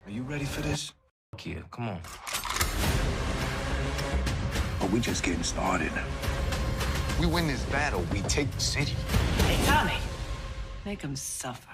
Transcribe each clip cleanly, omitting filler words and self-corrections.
Are you ready for this? Yeah, come on. Or we just getting started? We win this battle, we take the city. Hey, Tommy. Make him suffer.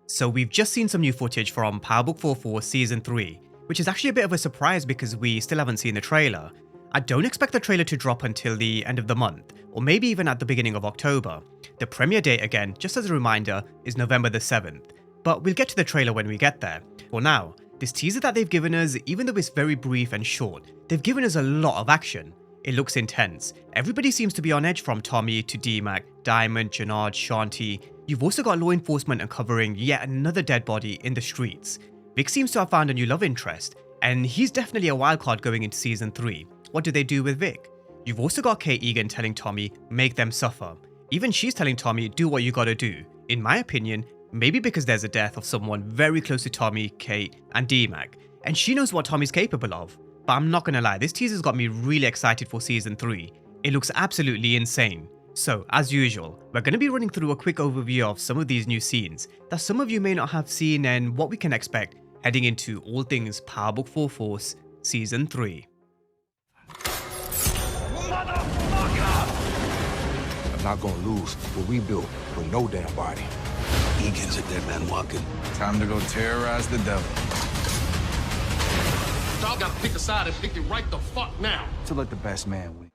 So we've just seen some new footage from Power Book 44 Season 3, which is actually a bit of a surprise because we still haven't seen the trailer. I don't expect the trailer to drop until the end of the month, or maybe even at the beginning of October. The premiere date, again, just as a reminder, is November the 7th, but we'll get to the trailer when we get there. For now, this teaser that they've given us, even though it's very brief and short, they've given us a lot of action. It looks intense. Everybody seems to be on edge, from Tommy to D-Mac, Diamond, Jenard, Shanti. You've also got law enforcement uncovering yet another dead body in the streets. Vic seems to have found a new love interest, and he's definitely a wildcard going into Season 3. What do they do with Vic? You've also got Kate Egan telling Tommy, make them suffer. Even she's telling Tommy, do what you gotta do. In my opinion, maybe because there's a death of someone very close to Tommy, Kate, and D-Mac, and she knows what Tommy's capable of. But I'm not gonna lie, this teaser's got me really excited for Season 3. It looks absolutely insane. So, as usual, we're gonna be running through a quick overview of some of these new scenes that some of you may not have seen and what we can expect heading into all things Power Book 44 Season 3. I'm not gonna lose what we built with no damn body. Egan's a dead man walking. Time to go terrorize the devil. Y'all gotta pick a side and pick it right the fuck now. To let the best man win.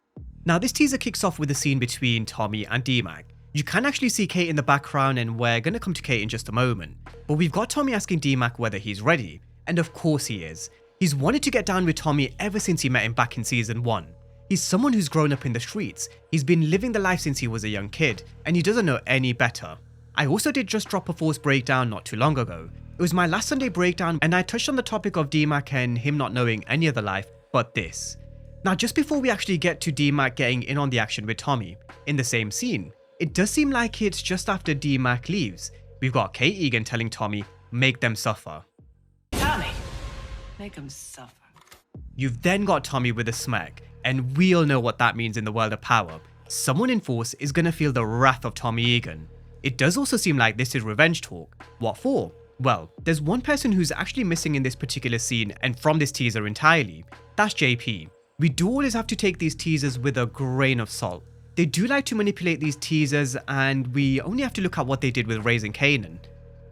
Now, this teaser kicks off with a scene between Tommy and D-Mac. You can actually see Kate in the background, and we're gonna come to Kate in just a moment. But we've got Tommy asking D-Mac whether he's ready, and of course he is. He's wanted to get down with Tommy ever since he met him back in Season 1. He's someone who's grown up in the streets, he's been living the life since he was a young kid, and he doesn't know any better. I also did just drop a Force breakdown not too long ago. It was my last Sunday breakdown, and I touched on the topic of D-Mac and him not knowing any other life but this. Now, just before we actually get to D-Mac getting in on the action with Tommy, in the same scene, it does seem like it's just after D-Mac leaves. We've got Kate Egan telling Tommy, make them suffer. Tommy. Make him suffer. You've then got Tommy with a smirk, and we all know what that means in the world of power. Someone in Force is gonna feel the wrath of Tommy Egan. It does also seem like this is revenge talk. What for? Well, there's one person who's actually missing in this particular scene and from this teaser entirely. That's JP. We do always have to take these teasers with a grain of salt. They do like to manipulate these teasers, and we only have to look at what they did with Raising Kanan.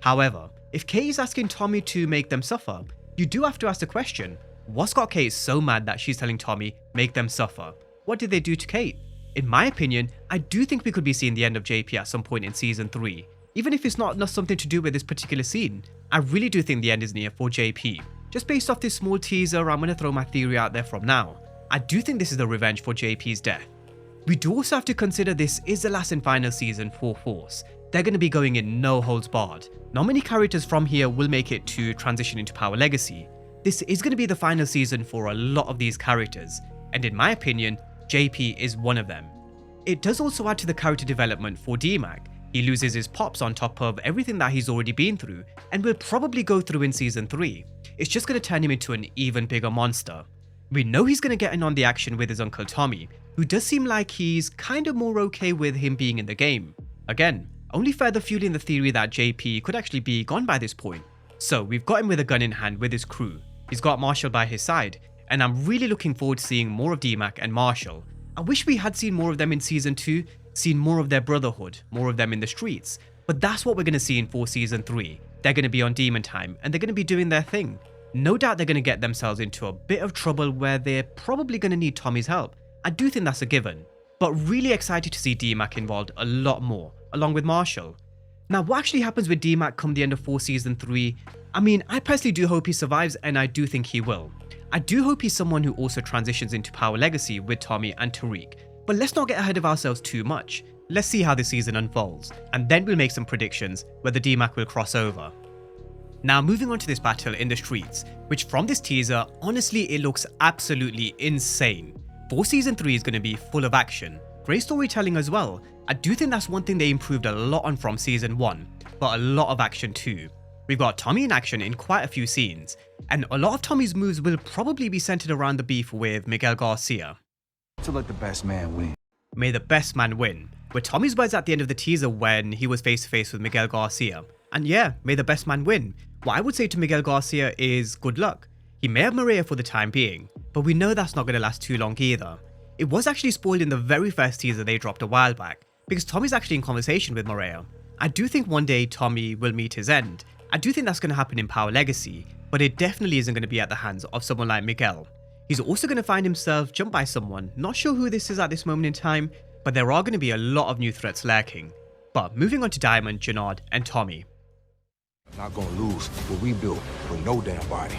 However, if Kate is asking Tommy to make them suffer, you do have to ask the question, what's got Kate so mad that she's telling Tommy, make them suffer? What did they do to Kate? In my opinion, I do think we could be seeing the end of JP at some point in Season 3. Even if it's not something to do with this particular scene, I really do think the end is near for JP. Just based off this small teaser, I'm gonna throw my theory out there from now. I do think this is the revenge for JP's death. We do also have to consider this is the last and final season for Force. They're going to be going in no holds barred. Not many characters from here will make it to transition into Power Legacy. This is going to be the final season for a lot of these characters, and in my opinion, JP is one of them. It does also add to the character development for D-Mac. He loses his pops on top of everything that he's already been through, and will probably go through in Season 3. It's just going to turn him into an even bigger monster. We know he's going to get in on the action with his uncle Tommy, who does seem like he's kind of more okay with him being in the game. Again, only further fueling the theory that JP could actually be gone by this point. So we've got him with a gun in hand with his crew. He's got Marshall by his side, and I'm really looking forward to seeing more of D-Mac and Marshall. I wish we had seen more of them in Season 2, seen more of their brotherhood, more of them in the streets, but that's what we're going to see in for Season 3. They're going to be on demon time, and they're going to be doing their thing. No doubt they're going to get themselves into a bit of trouble where they're probably going to need Tommy's help. I do think that's a given, but really excited to see D-Mac involved a lot more, along with Marshall. Now, what actually happens with D-Mac come the end of Force Season 3? I mean, I personally do hope he survives, and I do think he will. I do hope he's someone who also transitions into Power Legacy with Tommy and Tariq, but let's not get ahead of ourselves too much. Let's see how the season unfolds, and then we'll make some predictions whether D-Mac will cross over. Now, moving on to this battle in the streets, which from this teaser, honestly it looks absolutely insane. For Season 3 is going to be full of action, great storytelling as well. I do think that's one thing they improved a lot on from Season 1, but a lot of action too. We've got Tommy in action in quite a few scenes, and a lot of Tommy's moves will probably be centered around the beef with Miguel Garcia. To let the best man win. May the best man win, were Tommy's words at the end of the teaser when he was face to face with Miguel Garcia. And yeah, may the best man win. What I would say to Miguel Garcia is good luck. He may have Maria for the time being, but we know that's not going to last too long either. It was actually spoiled in the very first teaser they dropped a while back, because Tommy's actually in conversation with Maria. I do think one day Tommy will meet his end. I do think that's going to happen in Power Legacy, but it definitely isn't going to be at the hands of someone like Miguel. He's also going to find himself jumped by someone, not sure who this is at this moment in time, but there are going to be a lot of new threats lurking. But moving on to Diamond, Jenard, and Tommy. Not gonna lose what we built for no damn body.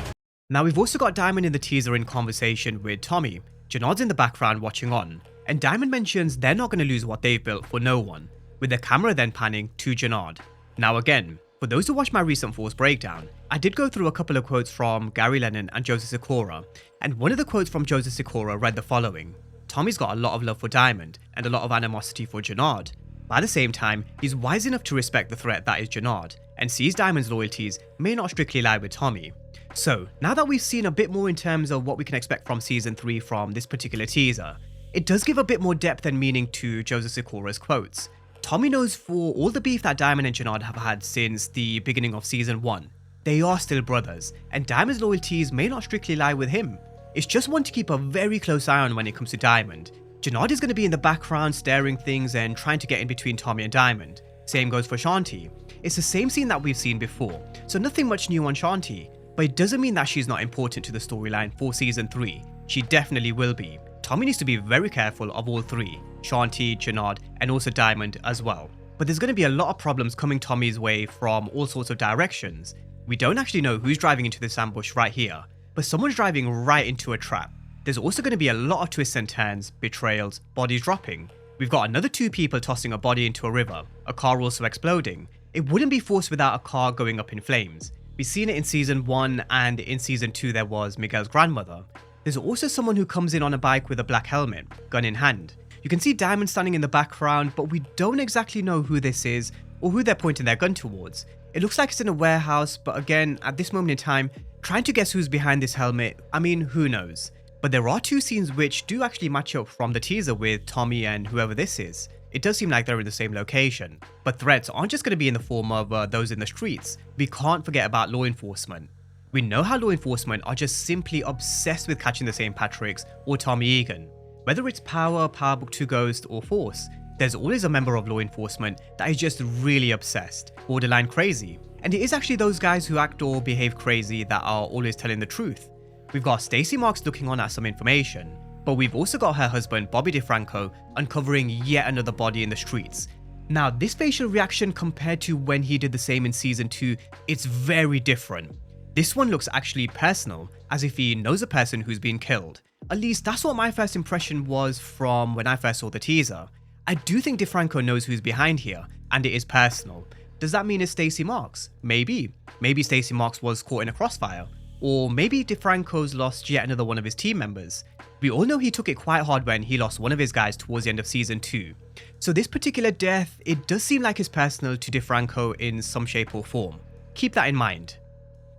Now we've also got Diamond in the teaser in conversation with Tommy. Jenard's in the background watching on, and Diamond mentions they're not going to lose what they've built for no one, with the camera then panning to Jenard. Now again, for those who watched my recent Force breakdown, I did go through a couple of quotes from Gary Lennon and Joseph Sikora, and one of the quotes from Joseph Sikora read the following: Tommy's got a lot of love for Diamond and a lot of animosity for Jenard, but at the same time, he's wise enough to respect the threat that is Jenard, and sees Diamond's loyalties may not strictly lie with Tommy. So, now that we've seen a bit more in terms of what we can expect from Season 3 from this particular teaser, it does give a bit more depth and meaning to Joseph Sikora's quotes. Tommy knows for all the beef that Diamond and Jenard have had since the beginning of Season 1, they are still brothers, and Diamond's loyalties may not strictly lie with him. It's just one to keep a very close eye on when it comes to Diamond. Jenard is going to be in the background staring things and trying to get in between Tommy and Diamond. Same goes for Shanti. It's the same scene that we've seen before, so nothing much new on Shanti, but it doesn't mean that she's not important to the storyline for Season 3. She definitely will be. Tommy needs to be very careful of all three, Shanti, Jenard, and also Diamond as well. But there's going to be a lot of problems coming Tommy's way from all sorts of directions. We don't actually know who's driving into this ambush right here, but someone's driving right into a trap. There's also going to be a lot of twists and turns, betrayals, bodies dropping. We've got another 2 people tossing a body into a river, a car also exploding. It wouldn't be Force without a car going up in flames. We've seen it in Season 1, and in Season 2 there was Miguel's grandmother. There's also someone who comes in on a bike with a black helmet, gun in hand. You can see Diamond standing in the background, but we don't exactly know who this is or who they're pointing their gun towards. It looks like it's in a warehouse, but again, at this moment in time, trying to guess who's behind this helmet, I mean, who knows. But there are 2 scenes which do actually match up from the teaser with Tommy and whoever this is. It does seem like they're in the same location. But threats aren't just going to be in the form of those in the streets. We can't forget about law enforcement. We know how law enforcement are just simply obsessed with catching the St. Patrick's or Tommy Egan. Whether it's Power, Power Book 2 Ghost, or Force, there's always a member of law enforcement that is just really obsessed, borderline crazy. And it is actually those guys who act or behave crazy that are always telling the truth. We've got Stacey Marks looking on at some information, but we've also got her husband Bobby DeFranco uncovering yet another body in the streets. Now, this facial reaction compared to when he did the same in Season 2, it's very different. This one looks actually personal, as if he knows a person who's been killed. At least that's what my first impression was from when I first saw the teaser. I do think DeFranco knows who's behind here, and it is personal. Does that mean it's Stacey Marks? Maybe. Maybe Stacey Marks was caught in a crossfire. Or maybe DeFranco's lost yet another one of his team members. We all know he took it quite hard when he lost one of his guys towards the end of Season 2. So this particular death, it does seem like it's personal to DeFranco in some shape or form. Keep that in mind.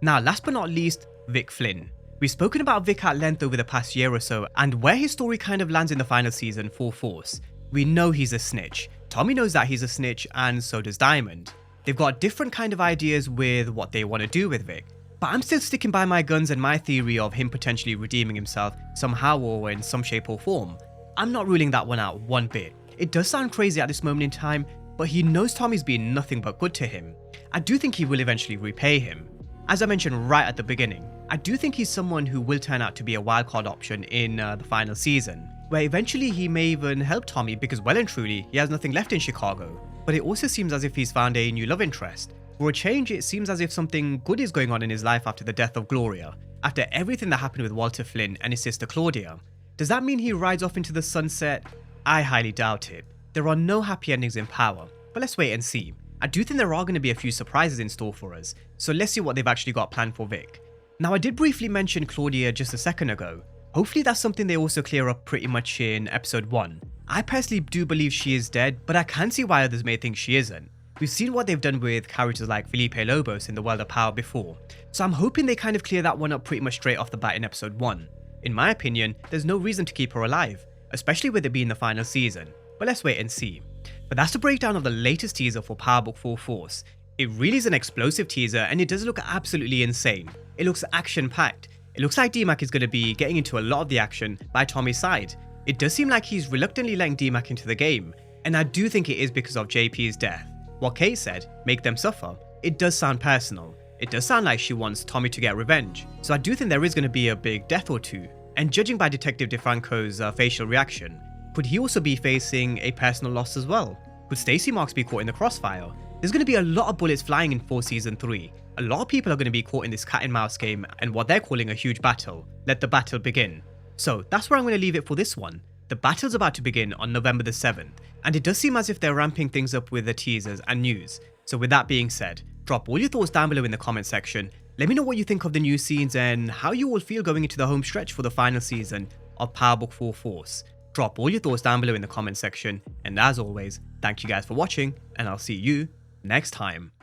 Now, last but not least, Vic Flynn. We've spoken about Vic at length over the past year or so, and where his story kind of lands in the final season for Force. We know he's a snitch. Tommy knows that he's a snitch, and so does Diamond. They've got different kind of ideas with what they want to do with Vic. But I'm still sticking by my guns and my theory of him potentially redeeming himself somehow or in some shape or form. I'm not ruling that one out one bit. It does sound crazy at this moment in time, but he knows Tommy's been nothing but good to him. I do think he will eventually repay him. As I mentioned right at the beginning, I do think he's someone who will turn out to be a wildcard option in the final season, where eventually he may even help Tommy because well and truly he has nothing left in Chicago. But it also seems as if he's found a new love interest. For a change, it seems as if something good is going on in his life after the death of Gloria, after everything that happened with Walter Flynn and his sister Claudia. Does that mean he rides off into the sunset? I highly doubt it. There are no happy endings in Power, but let's wait and see. I do think there are going to be a few surprises in store for us, so let's see what they've actually got planned for Vic. Now, I did briefly mention Claudia just a second ago. Hopefully that's something they also clear up pretty much in episode 1. I personally do believe she is dead, but I can see why others may think she isn't. We've seen what they've done with characters like Felipe Lobos in the World of Power before, so I'm hoping they kind of clear that one up pretty much straight off the bat in episode 1. In my opinion, there's no reason to keep her alive, especially with it being the final season, but let's wait and see. But that's the breakdown of the latest teaser for Power Book 4 Force. It really is an explosive teaser and it does look absolutely insane. It looks action-packed. It looks like D-Mac is going to be getting into a lot of the action by Tommy's side. It does seem like he's reluctantly letting D-Mac into the game, and I do think it is because of JP's death. What Kate said, make them suffer, it does sound personal. It does sound like she wants Tommy to get revenge, so I do think there is going to be a big death or two. And judging by Detective DeFranco's facial reaction, could he also be facing a personal loss as well? Could Stacey Marks be caught in the crossfire? There's going to be a lot of bullets flying in for Season 3. A lot of people are going to be caught in this cat and mouse game and what they're calling a huge battle. Let the battle begin. So that's where I'm going to leave it for this one. The battle's about to begin on November the 7th, and it does seem as if they're ramping things up with the teasers and news. So with that being said, drop all your thoughts down below in the comment section. Let me know what you think of the new scenes and how you all feel going into the home stretch for the final season of Power Book 4 Force. Drop all your thoughts down below in the comment section, and as always, thank you guys for watching, and I'll see you next time.